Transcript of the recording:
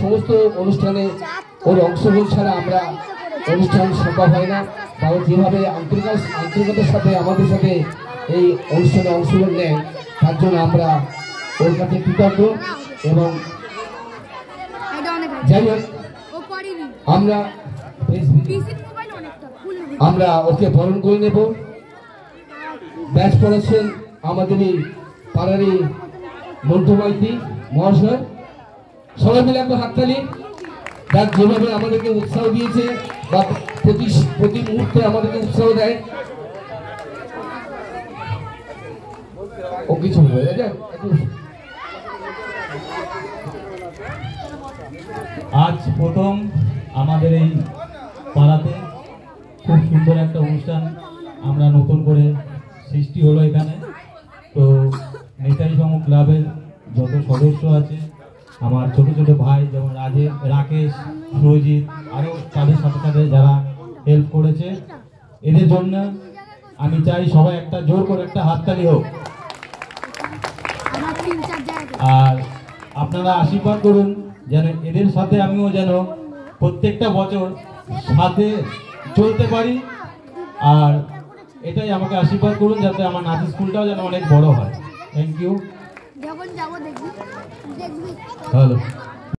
সমস্ত অনুষ্ঠানে ওর অংশগ্রহণ ছাড়া আমরা অনুষ্ঠান সম্ভব হয় না। তাও যেভাবে আন্তরিকতার সাথে আমাদের সাথে এই অনুষ্ঠানে অংশগ্রহণ নেয় তার জন্য আমরা ওর কাছে কৃতজ্ঞ। এবং যাই হোক আমরা ওকে বরণ করে নেব। ব্যাচ পড়াচ্ছেন আমাদেরই পাড়ারই মন্টু মাইতি মহাশয়। সবাই মিলে একটা হাততালি। তার যেভাবে আমাদেরকে উৎসাহ দিয়েছে বা প্রতি মুহূর্তে আমাদেরকে উৎসাহ দেয়। ও কিছু আজ প্রথম আমাদের এই পাড়াতে খুব সুন্দর একটা অনুষ্ঠান আমরা নতুন করে সৃষ্টি হলো এখানে। তো নেতাজি সংঘ ক্লাবের যত সদস্য আছে, আমার ছোট ছোট ভাই যেমন রাকেশ, সুরজিৎ, আরও তাদের সাথে সাথে যারা হেল্প করেছে, এদের জন্য আমি চাই সবাই একটা জোর করে একটা হাততালি হোক। আর আপনারা আশীর্বাদ করুন যেন এদের সাথে আমিও যেন প্রত্যেকটা বছর সাথে চলতে পারি। আর এটাই আমাকে আশীর্বাদ করুন যাতে আমার নাচের স্কুলটাও যেন অনেক বড় হয়। Thank you. হ্যালো।